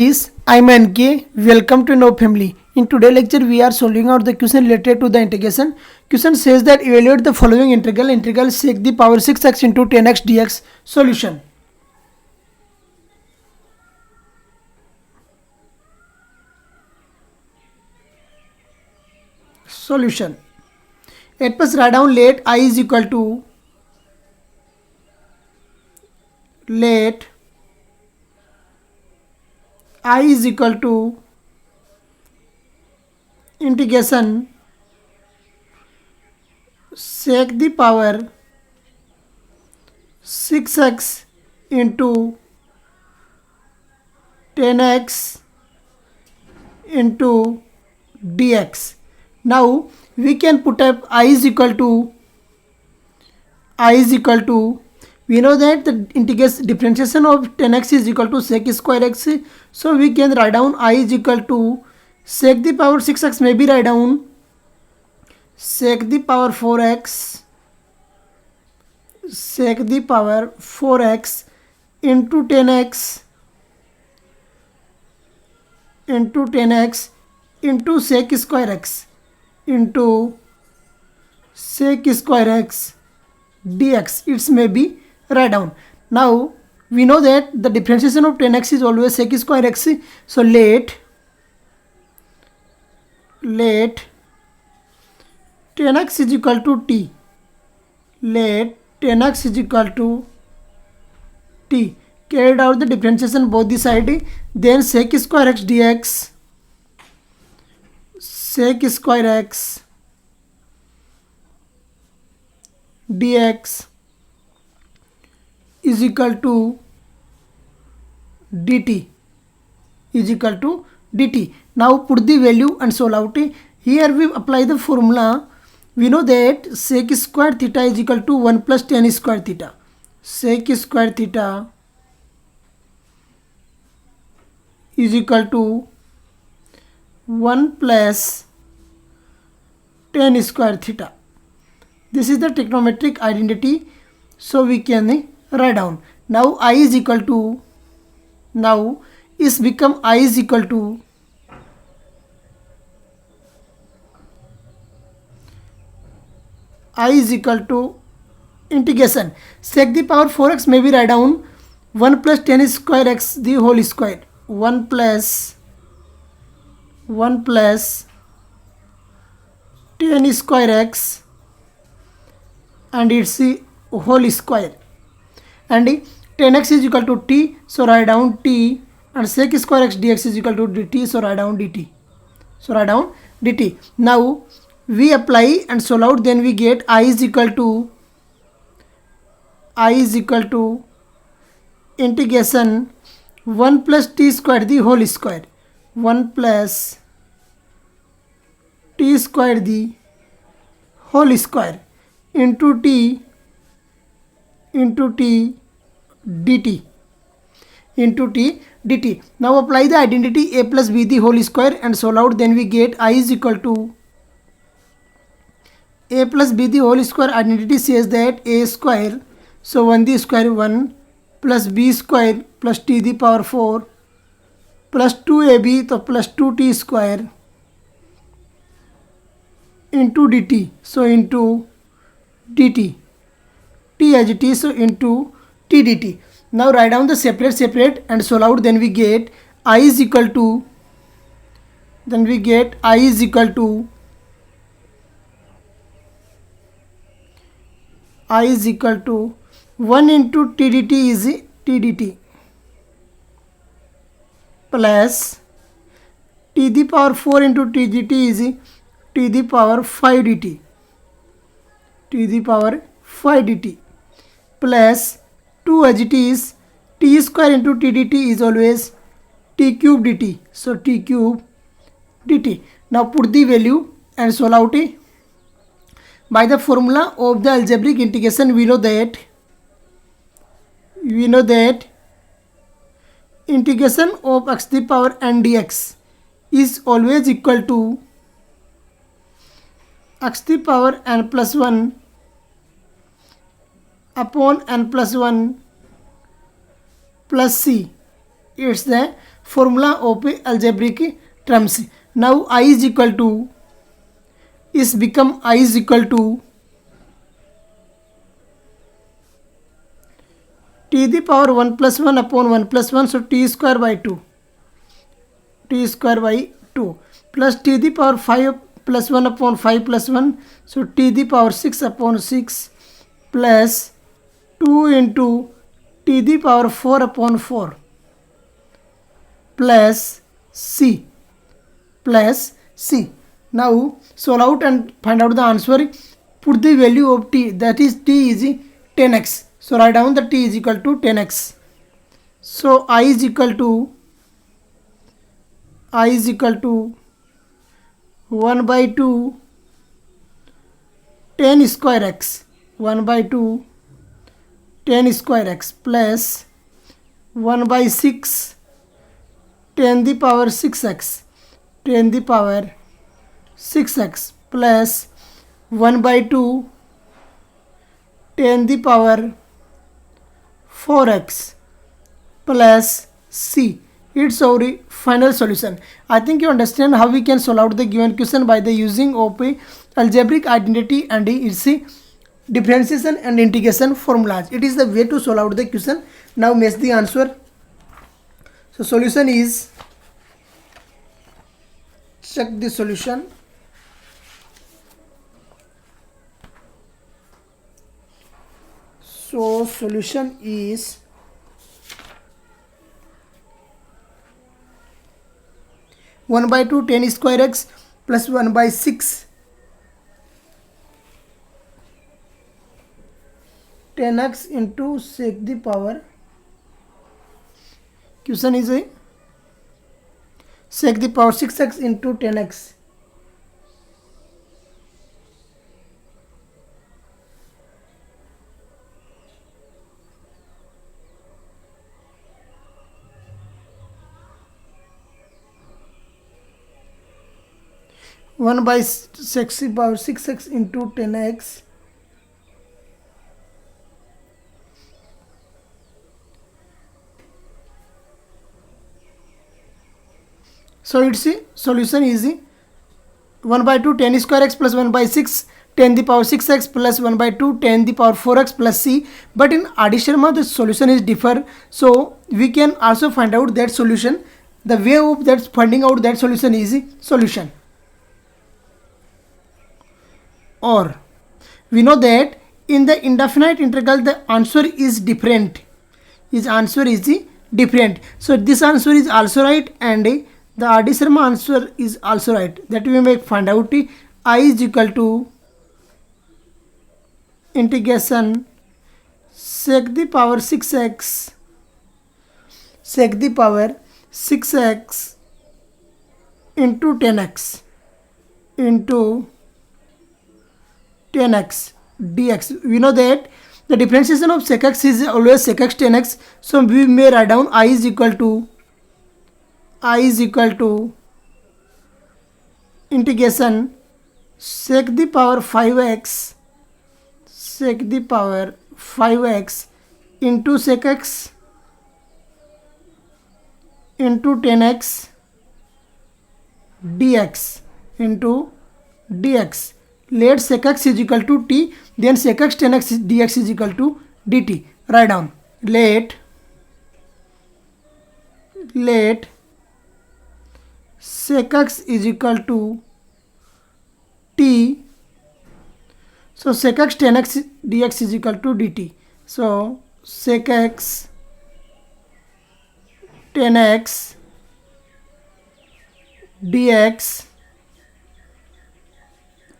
Is I'm NK. Welcome to No Family. In today's lecture, we are solving out the question related to the integration. Question says that evaluate the following integral. Integral sec the power 6x into 10x dx. Solution. Solution. At first, write down let I is equal to let I is equal to integration sec the power 6x into 10x into dx. Now we can put up I is equal to we know that the integration differentiation of 10x is equal to sec square x, so we can write down I is equal to sec the power 6x, may be write down sec the power 4x into 10x into sec square x dx. It's may be write down. Now we know that the differentiation of 10x is always sec square x, so let 10x is equal to t. Let 10x is equal to t. Carried out the differentiation both the side, then sec square x dx is equal to dt Now put the value and solve out. Here we apply the formula. We know that sec square theta is equal to 1 plus tan square theta. Sec square theta is equal to 1 plus tan square theta. This is the trigonometric identity, so we can write down. Now I is equal to, now is become I is equal to integration sec the power 4x, may be write down 1 plus tan square x the whole square, 1 plus tan square x and its whole square, and 10x is equal to t, so write down t, and sec square x dx is equal to dt, so write down dt. Now we apply and solve out, then we get I is equal to integration 1 plus t square the whole square, 1 plus t square the whole square into t dt. Now apply the identity a plus b the whole square and solve out, then we get I is equal to a plus b the whole square. Identity says that a square, so 1 the square 1 plus b square plus t the power 4 plus 2ab, so plus 2t square into dt, so into dt, t as it is, so into t dt. Now write down the separate and solve out, then we get I is equal to 1 into t dt is t dt plus t the power 4 into t dt is t the power 5 dt plus 2 as it is, t square into t dt is always t cube dt, so t cube dt. Now put the value and solve out. By the formula of the algebraic integration, we know that integration of x to the power n dx is always equal to x to the power n plus 1 upon n plus 1 plus c It's the formula of algebraic terms. Now I is equal to, is become I is equal to t the power 1 plus 1 upon 1 plus 1, so t square by 2, t square by 2 plus t the power 5 plus 1 upon 5 plus 1, so t the power 6 upon 6 plus 2 into t the power 4 upon 4 plus c, plus c. Now solve out and find out the answer. Put the value of t, that is t is 10x. So write down the t is equal to 10x. So I is equal to 1 by 2 10 square x, 1 by 2 10 square x plus 1 by 6 10 the power 6x, 10 the power 6x plus 1 by 2 10 the power 4x plus c. It's our final solution. I think you understand how we can solve out the given question by the using of algebraic identity and its differentiation and integration formulas. It is the way to solve out the question. Now match the answer. So solution is, check the solution. So solution is 1 by 2 10 square x plus 1 by 6 10x into sec the power, question is a sec the power 6x into 10x. One by sec the power 6x into 10x so its solution is 1 by 2 10 square x plus 1 by 6 10 the power 6x plus 1 by 2 10 the power 4x plus c. But in addition the solution is differ, so we can also find out that solution. The way of that finding out that solution is solution. Or we know that in the indefinite integral the answer is different. His answer is different. So this answer is also right and the R.D. Sharma answer is also right. That we may find out. I is equal to integration sec the power 6x into 10x into 10x dx. We know that the differentiation of sec x is always sec x 10x. So we may write down I is equal to integration sec the power 5x into sec x into 10x dx into dx. Let sec x is equal to t, then sec x 10x dx is equal to dt. Write down let sec x is equal to t, so sec x 10x dx is equal to dt. So sec x 10x dx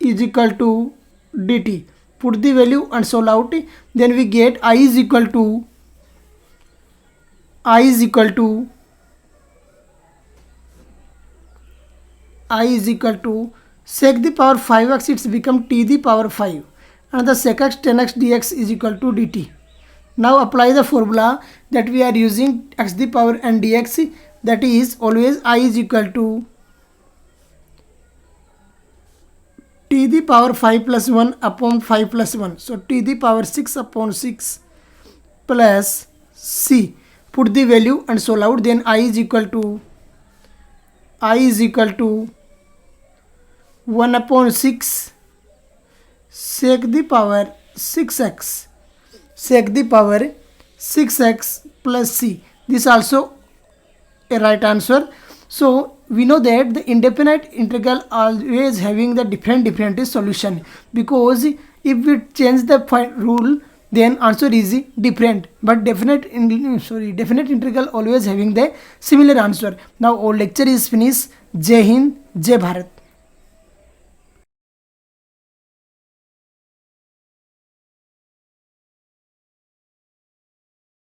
is equal to dt. Put the value and solve out, then we get I is equal to sec the power 5x, it's become t the power 5 and the sec x 10x dx is equal to dt. Now apply the formula that we are using x the power n dx, that is always I is equal to t the power 5 plus 1 upon 5 plus 1. So t the power 6 upon 6 plus c. put the value and solve out. Then I is equal to 1 upon 6 sec the power 6x, sec the power 6x plus c. This also a right answer. So we know that the indefinite integral always having the different solution, because if we change the rule, then answer is different, but definite integral always having the similar answer. Now our lecture is finished. Jai Hind, Jai Bharat.